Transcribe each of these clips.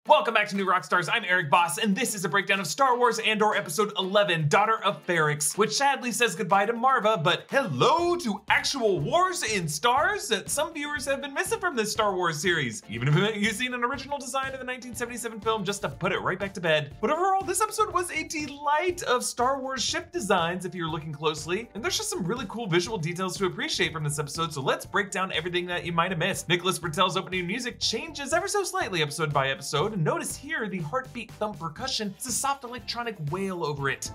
Welcome back to New Rockstars. I'm Erik Voss, and this is a breakdown of Star Wars Andor Episode 11, Daughter of Ferrix, which sadly says goodbye to Maarva, but hello to actual wars in stars that some viewers have been missing from this Star Wars series, even if you've seen an original design of the 1977 film just to put it right back to bed. But overall, this episode was a delight of Star Wars ship designs if you're looking closely, and there's just some really cool visual details to appreciate from this episode, so let's break down everything that you might have missed. Nicholas Britell's opening music changes ever so slightly episode by episode, and notice here the heartbeat thump percussion is a soft electronic wail over it.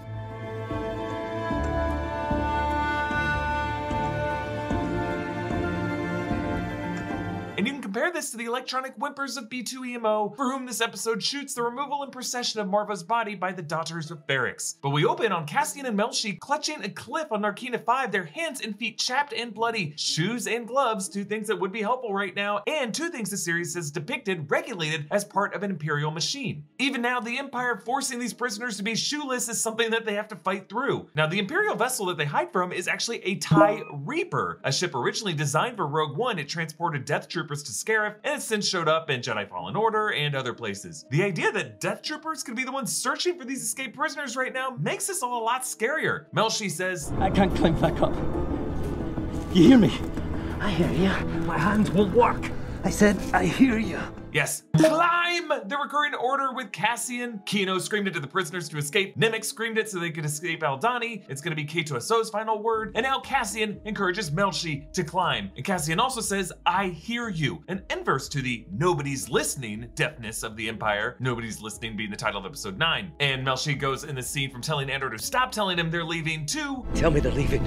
And you can compare this to the electronic whimpers of B2EMO, for whom this episode shoots the removal and procession of Maarva's body by the Daughters of Ferrix. But we open on Cassian and Melshi clutching a cliff on Narkina 5, their hands and feet chapped and bloody, shoes and gloves, two things that would be helpful right now, and two things the series has depicted regulated as part of an Imperial machine. Even now, the Empire forcing these prisoners to be shoeless is something that they have to fight through. Now, the Imperial vessel that they hide from is actually a TIE Reaper, a ship originally designed for Rogue One. It transported Death Troopers to Scarif, and it's since showed up in Jedi Fallen Order and other places. The idea that Death Troopers could be the ones searching for these escaped prisoners right now makes this all a lot scarier. Melshi says, I can't climb back up. You hear me? I hear you. My hands won't work. I said, I hear you. Yes, climb! The recurring order with Cassian. Kino screamed it to the prisoners to escape. Nemik screamed it so they could escape Aldhani. It's gonna be K2SO's final word. And now Cassian encourages Melshi to climb. And Cassian also says, I hear you. An inverse to the nobody's listening deafness of the Empire. Nobody's listening being the title of episode 9. And Melshi goes in the scene from telling Andor to stop telling him they're leaving to tell me they're leaving.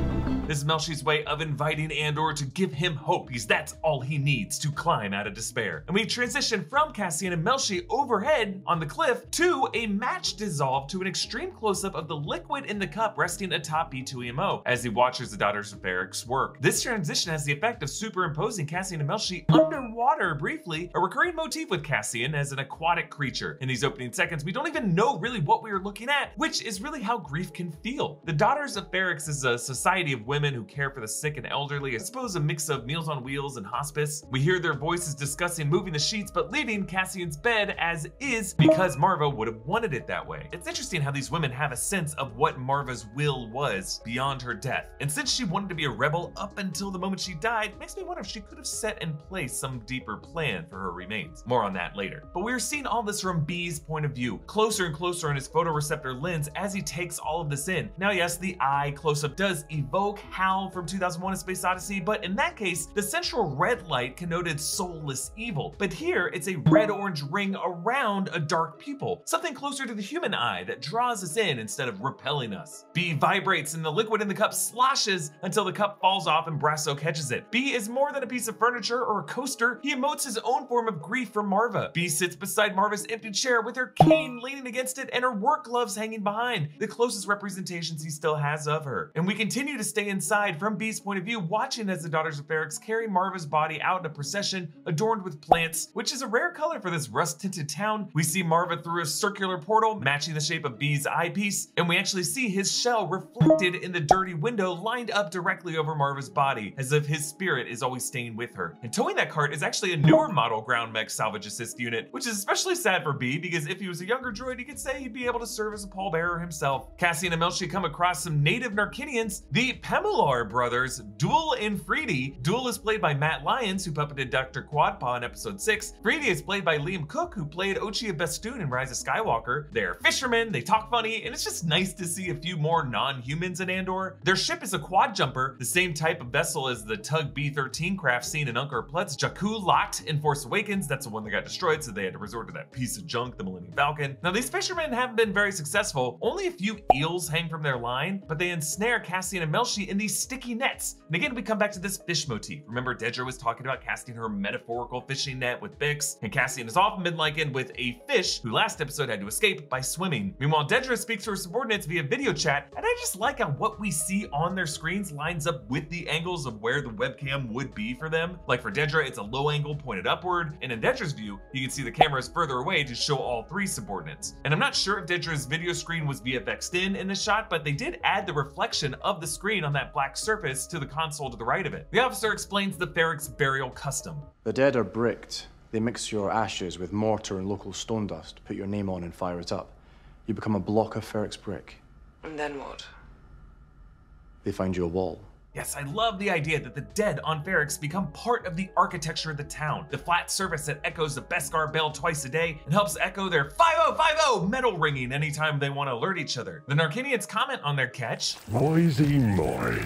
This is Melshi's way of inviting Andor to give him hope, because that's all he needs to climb out of despair. And we transition from Cassian and Melshi overhead on the cliff to a match dissolve to an extreme close-up of the liquid in the cup resting atop B2EMO as he watches the Daughters of Ferrix work. This transition has the effect of superimposing Cassian and Melshi underwater briefly, a recurring motif with Cassian as an aquatic creature. In these opening seconds, we don't even know really what we are looking at, which is really how grief can feel. The Daughters of Ferrix is a society of women who care for the sick and elderly, I suppose a mix of Meals on Wheels and hospice. We hear their voices discussing moving the sheets, but leaving Cassian's bed as is because Maarva would have wanted it that way. It's interesting how these women have a sense of what Maarva's will was beyond her death. And since she wanted to be a rebel up until the moment she died, it makes me wonder if she could have set in place some deeper plan for her remains. More on that later. But we're seeing all this from B's point of view, closer and closer on his photoreceptor lens as he takes all of this in. Now, yes, the eye close-up does evoke Hal from 2001: A Space Odyssey, but in that case, the central red light connoted soulless evil. But here, it's a red-orange ring around a dark pupil, something closer to the human eye that draws us in instead of repelling us. B vibrates and the liquid in the cup sloshes until the cup falls off and Brasso catches it. B is more than a piece of furniture or a coaster. He emotes his own form of grief for Maarva. B sits beside Maarva's empty chair with her cane leaning against it and her work gloves hanging behind, the closest representations he still has of her. And we continue to stay inside from B's point of view, watching as the Daughters of Ferrix carry Maarva's body out in a procession adorned with plants, which is a rare color for this rust-tinted town. We see Maarva through a circular portal matching the shape of B's eyepiece, and we actually see his shell reflected in the dirty window lined up directly over Maarva's body, as if his spirit is always staying with her. And towing that cart is actually a newer model ground mech salvage assist unit, which is especially sad for B, because if he was a younger droid, you could say he'd be able to serve as a pallbearer himself. Cassie and Melshi come across some native Narkinians, the Pemular brothers, Joule and Freedy. Joule is played by Matt Lyons, who puppeted Dr. Quadpaw in episode 6. Freedy is played by Liam Cook, who played Ochia Bestoon in Rise of Skywalker. They're fishermen, they talk funny, and it's just nice to see a few more non-humans in Andor. Their ship is a quad jumper, the same type of vessel as the Tug B-13 craft seen in Unkar Plutt's Jakku Lot in Force Awakens. That's the one that got destroyed, so they had to resort to that piece of junk, the Millennium Falcon. Now, these fishermen haven't been very successful. Only a few eels hang from their line, but they ensnare Cassian and Melshi in these sticky nets. And again, we come back to this fish motif. Remember, Dedra was talking about casting her metaphorical fishing net with Bix, and Cassian has often been likened with a fish who last episode had to escape by swimming. Meanwhile, Dedra speaks to her subordinates via video chat, and I just like how what we see on their screens lines up with the angles of where the webcam would be for them. Like for Dedra, it's a low angle pointed upward, and in Dedra's view, you can see the camera is further away to show all three subordinates. And I'm not sure if Dedra's video screen was VFX'd in this shot, but they did add the reflection of the screen on that black surface to the console to the right of it. The officer explains the Ferrix burial custom. The dead are bricked They mix your ashes with mortar and local stone dust, put your name on and fire it up. You become a block of Ferrix brick. And then what? They find you a wall. Yes, I love the idea that the dead on Ferrix become part of the architecture of the town. The flat surface that echoes the Beskar bell twice a day and helps echo their 5050 metal ringing anytime they want to alert each other. The Narkinians comment on their catch. Moisey moi.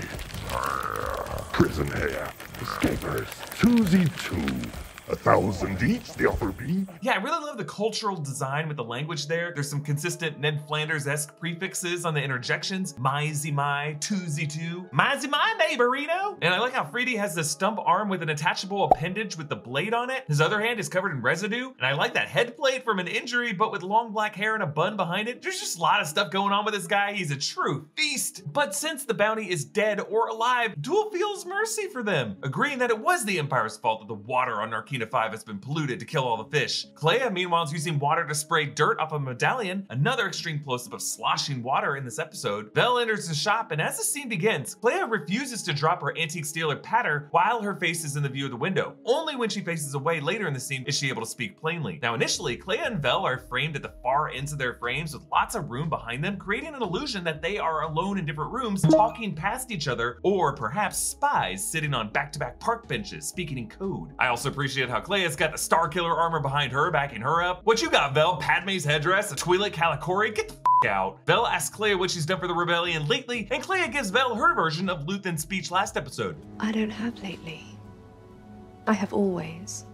Prison here. Escapers. 2Z2. 1,000 each, the offer be. Yeah, I really love the cultural design with the language there. There's some consistent Ned Flanders-esque prefixes on the interjections. My-zy my, 2Z2. My-zy my, neighborino. And I like how Freedy has the stump arm with an attachable appendage with the blade on it. His other hand is covered in residue. And I like that head plate from an injury, but with long black hair and a bun behind it. There's just a lot of stuff going on with this guy. He's a true feast. But since the bounty is dead or alive, Duel feels mercy for them, agreeing that it was the Empire's fault that the water on Narkina 5 has been polluted to kill all the fish. Clea, meanwhile, is using water to spray dirt off a medallion, another extreme close-up of sloshing water in this episode. Vel enters the shop, and as the scene begins, Clea refuses to drop her antique steel or patter while her face is in the view of the window. Only when she faces away later in the scene is she able to speak plainly. Now, initially, Clea and Vel are framed at the far ends of their frames with lots of room behind them, creating an illusion that they are alone in different rooms, talking past each other, or perhaps spies sitting on back-to-back park benches, speaking in code. I also appreciate how Clea's got the Star Killer armor behind her, backing her up. What you got, Vel? Padme's headdress, a Twi'lek Calicori? Get the f out. Vel asks Clea what she's done for the rebellion lately, and Clea gives Vel her version of Luthen's speech last episode. I don't have lately. I have always.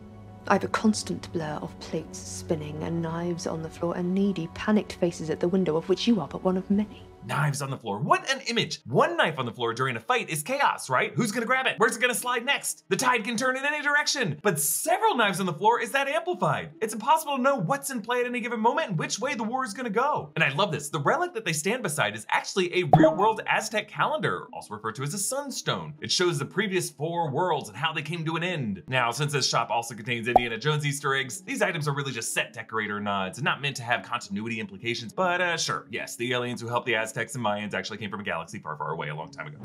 I've a constant blur of plates spinning and knives on the floor and needy, panicked faces at the window, of which you are but one of many. Knives on the floor. What an image. One knife on the floor during a fight is chaos, right? Who's gonna grab it? Where's it gonna slide next? The tide can turn in any direction. But several knives on the floor is that amplified. It's impossible to know what's in play at any given moment and which way the war is gonna go. And I love this. The relic that they stand beside is actually a real-world Aztec calendar, also referred to as a sunstone. It shows the previous 4 worlds and how they came to an end. Now, since this shop also contains Indiana Jones Easter eggs, these items are really just set decorator nods and not meant to have continuity implications. But sure, yes, the aliens who helped the Aztecs and Mayans actually came from a galaxy far, far away a long time ago.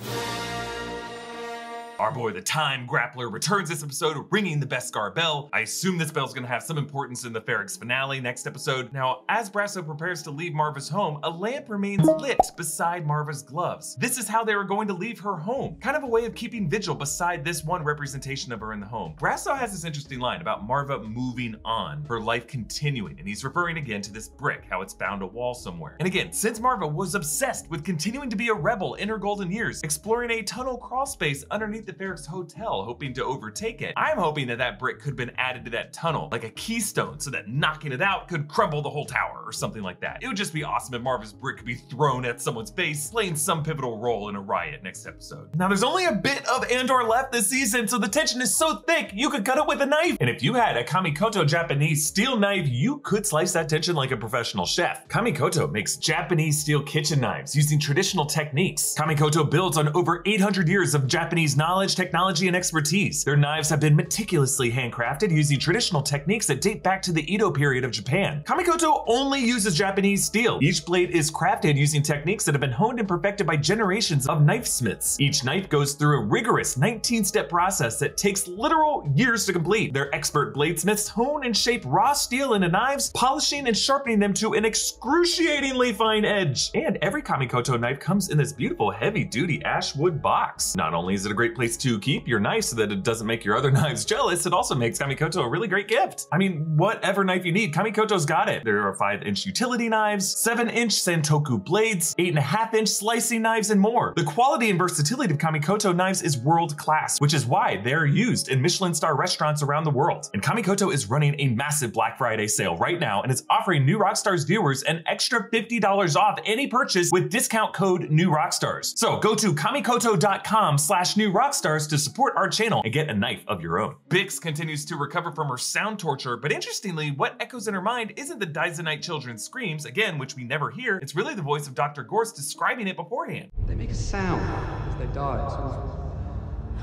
Our boy, the Time Grappler, returns this episode ringing the Beskar bell. I assume this bell's gonna have some importance in the Ferrix finale next episode. Now, as Brasso prepares to leave Maarva's home, a lamp remains lit beside Maarva's gloves. This is how they were going to leave her home. Kind of a way of keeping vigil beside this one representation of her in the home. Brasso has this interesting line about Maarva moving on, her life continuing, and he's referring again to this brick, how it's bound a wall somewhere. And again, since Maarva was obsessed with continuing to be a rebel in her golden years, exploring a tunnel crawl space underneath the Ferrix hotel, hoping to overtake it, I'm hoping that that brick could have been added to that tunnel, like a keystone, so that knocking it out could crumble the whole tower or something like that. It would just be awesome if Maarva's brick could be thrown at someone's face, playing some pivotal role in a riot next episode. Now, there's only a bit of Andor left this season, so the tension is so thick, you could cut it with a knife. And if you had a Kamikoto Japanese steel knife, you could slice that tension like a professional chef. Kamikoto makes Japanese steel kitchen knives using traditional techniques. Kamikoto builds on over 800 years of Japanese knowledge, technology, and expertise. Their knives have been meticulously handcrafted using traditional techniques that date back to the Edo period of Japan. Kamikoto only uses Japanese steel. Each blade is crafted using techniques that have been honed and perfected by generations of knifesmiths. Each knife goes through a rigorous 19-step process that takes literal years to complete. Their expert bladesmiths hone and shape raw steel into knives, polishing and sharpening them to an excruciatingly fine edge. And every Kamikoto knife comes in this beautiful heavy-duty ashwood box. Not only is it a great place to keep your knife so that it doesn't make your other knives jealous, it also makes Kamikoto a really great gift. I mean, whatever knife you need, Kamikoto's got it. There are 5-inch utility knives, 7-inch Santoku blades, 8.5-inch slicing knives, and more. The quality and versatility of Kamikoto knives is world class, which is why they're used in Michelin star restaurants around the world. And Kamikoto is running a massive Black Friday sale right now, and it's offering New Rockstars viewers an extra $50 off any purchase with discount code NewRockstars. So go to kamikoto.com/NewRockstars to support our channel and get a knife of your own. Bix continues to recover from her sound torture, but interestingly, what echoes in her mind isn't the Dizonite children's screams, again, which we never hear. It's really the voice of Dr. Gorst describing it beforehand. They make a sound as they die, sort of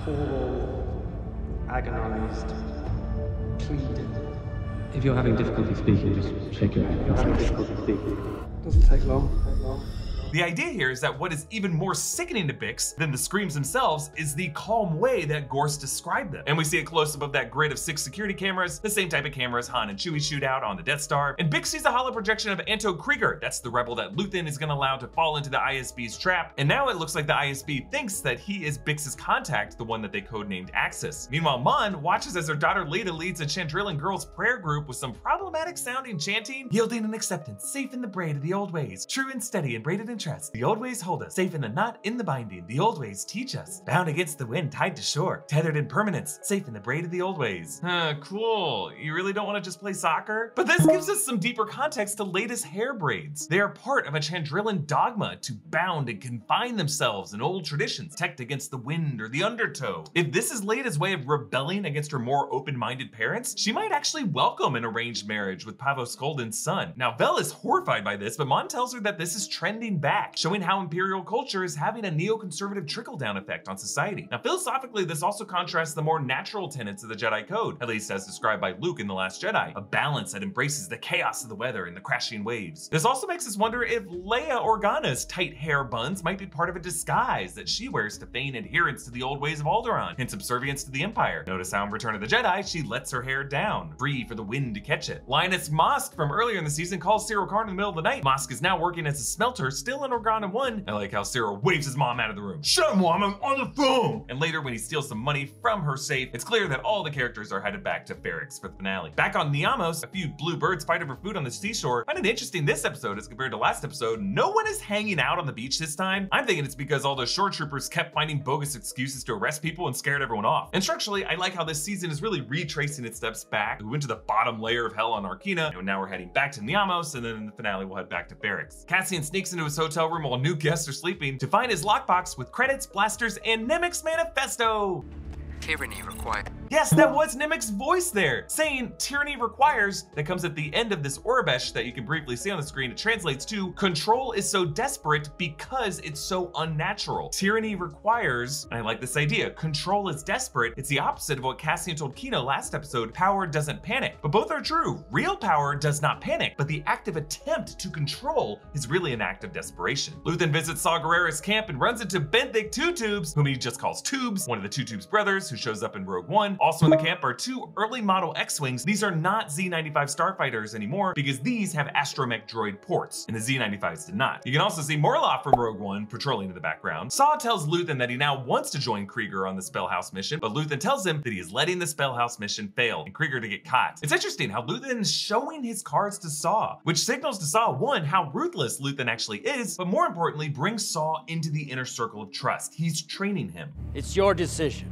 poor, agonized, pleading. If you're having difficulty speaking, just shake your head. Doesn't take long. The idea here is that what is even more sickening to Bix than the screams themselves is the calm way that Gorst described them. And we see a close-up of that grid of 6 security cameras, the same type of cameras Han and Chewie shoot out on the Death Star. And Bix sees a hollow projection of Anto Krieger. That's the rebel that Luthen is going to allow to fall into the ISB's trap. And now it looks like the ISB thinks that he is Bix's contact, the one that they codenamed Axis. Meanwhile, Mon watches as her daughter Leda leads a Chandrillan girls prayer group with some problematic sounding chanting, yielding and acceptance, safe in the braid of the old ways, true and steady and braided in trust. The old ways hold us, safe in the knot, in the binding. The old ways teach us, bound against the wind, tied to shore, tethered in permanence, safe in the braid of the old ways. Cool. You really don't want to just play soccer? But this gives us some deeper context to Leda's hair braids. They are part of a Chandrillan dogma to bound and confine themselves in old traditions, protect against the wind or the undertow. If this is Leda's way of rebelling against her more open-minded parents, she might actually welcome an arranged marriage with Pavo Skolden's son. Now, Vel is horrified by this, but Mon tells her that this is trending back, showing how Imperial culture is having a neoconservative trickle-down effect on society. Now, philosophically, this also contrasts the more natural tenets of the Jedi Code, at least as described by Luke in The Last Jedi, a balance that embraces the chaos of the weather and the crashing waves. This also makes us wonder if Leia Organa's tight hair buns might be part of a disguise that she wears to feign adherence to the old ways of Alderaan and subservience to the Empire. Notice how in Return of the Jedi, she lets her hair down, free for the wind to catch it. Linus Mosk from earlier in the season calls Cyril Karn in the middle of the night. Mosk is now working as a smelter, still in Organa 1. I like how Cyril waves his mom out of the room. Shut up, Mom, I'm on the phone! And later, when he steals some money from her safe, it's clear that all the characters are headed back to Ferrix for the finale. Back on Niamos, a few blue birds fight over food on the seashore. I find it interesting this episode as compared to last episode, no one is hanging out on the beach this time. I'm thinking it's because all those shore troopers kept finding bogus excuses to arrest people and scared everyone off. And structurally, I like how this season is really retracing its steps back. We went to the bottom layer of hell on Arkina, and now we're heading back to Niamos, and then in the finale, we'll head back to Ferrix. Cassian sneaks into his hotel room while new guests are sleeping to find his lockbox with credits, blasters, and Nemik's manifesto. Tyranny required. Yes, that was Nemik's voice there, saying tyranny requires. That comes at the end of this Orabesh that you can briefly see on the screen. It translates to control is so desperate because it's so unnatural. Tyranny requires, and I like this idea, control is desperate. It's the opposite of what Cassian told Kino last episode, power doesn't panic. But both are true. Real power does not panic, but the active attempt to control is really an act of desperation. Luthen visits Saw Gerrera's camp and runs into Benthic Two Tubes, whom he just calls Tubes, one of the Two Tubes brothers who shows up in Rogue One. Also in the camp are 2 early model X-Wings. These are not Z-95 starfighters anymore because these have astromech droid ports and the Z-95s did not. You can also see Morloff from Rogue One patrolling in the background. Saw tells Luthen that he now wants to join Krieger on the Spellhouse mission, but Luthen tells him that he is letting the Spellhouse mission fail and Krieger to get caught. It's interesting how Luthen is showing his cards to Saw, which signals to Saw, one, how ruthless Luthen actually is, but more importantly, brings Saw into the inner circle of trust. He's training him. It's your decision.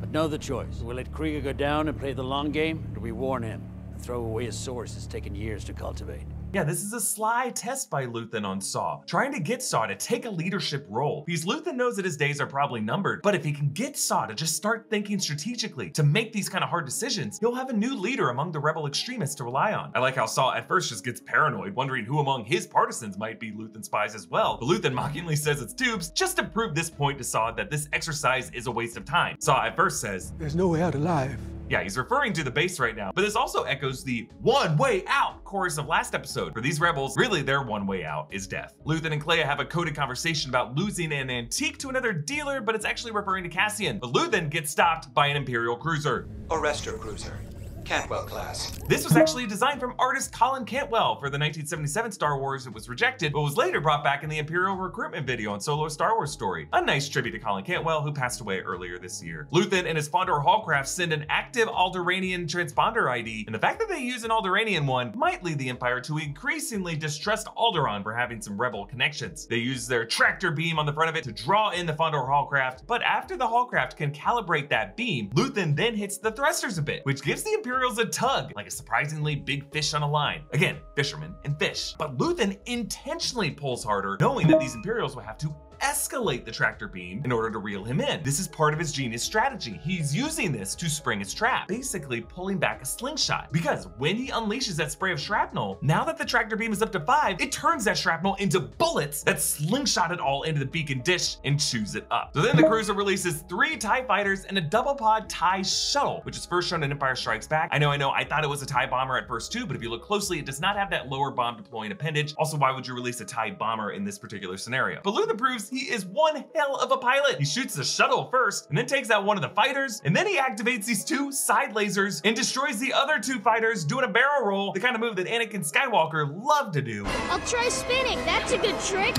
But know the choice. We let Krieger go down and play the long game, or do we warn him and throw away a source it's taken years to cultivate? Yeah, this is a sly test by Luthen on Saw, trying to get Saw to take a leadership role. Because Luthen knows that his days are probably numbered, but if he can get Saw to just start thinking strategically, to make these kind of hard decisions, he'll have a new leader among the rebel extremists to rely on. I like how Saw at first just gets paranoid, wondering who among his partisans might be Luthen spies as well. But Luthen mockingly says it's Tubes, just to prove this point to Saw that this exercise is a waste of time. Saw at first says, "There's no way out alive." Yeah, he's referring to the base right now, but this also echoes the one way out chorus of last episode. For these rebels, really their one way out is death. Luthen and Kleya have a coded conversation about losing an antique to another dealer, but it's actually referring to Cassian. But Luthen gets stopped by an Imperial cruiser. Arrestor Cruiser. Cantwell-class. This was actually designed from artist Colin Cantwell for the 1977 Star Wars. It was rejected, but was later brought back in the Imperial recruitment video on Solo: A Star Wars Story. A nice tribute to Colin Cantwell, who passed away earlier this year. Luthen and his Fondor Haulcraft send an active Alderaanian transponder ID, and the fact that they use an Alderaanian one might lead the Empire to increasingly distrust Alderaan for having some rebel connections. They use their tractor beam on the front of it to draw in the Fondor Haulcraft, but after the Haulcraft can calibrate that beam, Luthen then hits the thrusters a bit, which gives the Imperials a tug, like a surprisingly big fish on a line. Again, fishermen and fish. But Luthen intentionally pulls harder, knowing that these Imperials will have to escalate the tractor beam in order to reel him in. This is part of his genius strategy. He's using this to spring his trap, basically pulling back a slingshot. Because when he unleashes that spray of shrapnel, now that the tractor beam is up to 5, it turns that shrapnel into bullets that slingshot it all into the beacon dish and chews it up. So then the cruiser releases 3 TIE fighters and a double pod TIE shuttle, which is first shown in Empire Strikes Back. I know, I thought it was a TIE bomber at first too, but if you look closely, it does not have that lower bomb deploying appendage. Also, why would you release a TIE bomber in this particular scenario? But Luthen proves he is one hell of a pilot. He shoots the shuttle first, and then takes out one of the fighters, and then he activates these 2 side lasers and destroys the other 2 fighters doing a barrel roll, the kind of move that Anakin Skywalker loved to do. I'll try spinning, that's a good trick.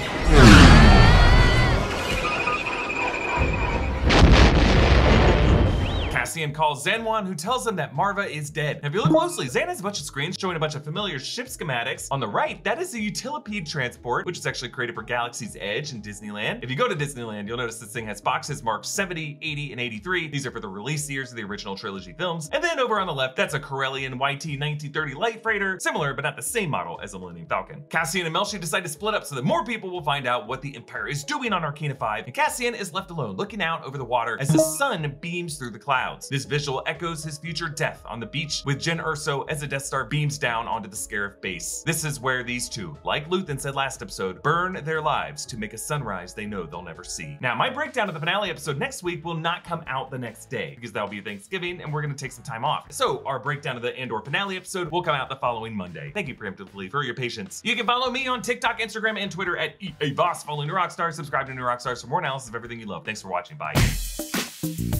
Cassian calls Denmon, who tells him that Maarva is dead. Now, if you look closely, Zan has a bunch of screens showing a bunch of familiar ship schematics. On the right, that is a Utilipede transport, which is actually created for Galaxy's Edge in Disneyland. If you go to Disneyland, you'll notice this thing has boxes marked 70, 80, and 83. These are for the release years of the original trilogy films. And then over on the left, that's a Corellian YT 1930 light freighter, similar but not the same model as the Millennium Falcon. Cassian and Melshi decide to split up so that more people will find out what the Empire is doing on Arcana 5, and Cassian is left alone, looking out over the water as the sun beams through the clouds. This visual echoes his future death on the beach with Jyn Erso as the Death Star beams down onto the Scarif base. This is where these two, like Luthen said last episode, burn their lives to make a sunrise they know they'll never see. Now, my breakdown of the finale episode next week will not come out the next day because that'll be Thanksgiving and we're gonna take some time off. So our breakdown of the Andor finale episode will come out the following Monday. Thank you preemptively for your patience. You can follow me on TikTok, Instagram, and Twitter at Erik Voss. Follow New Rockstars, subscribe to New Rockstars for more analysis of everything you love. Thanks for watching. Bye.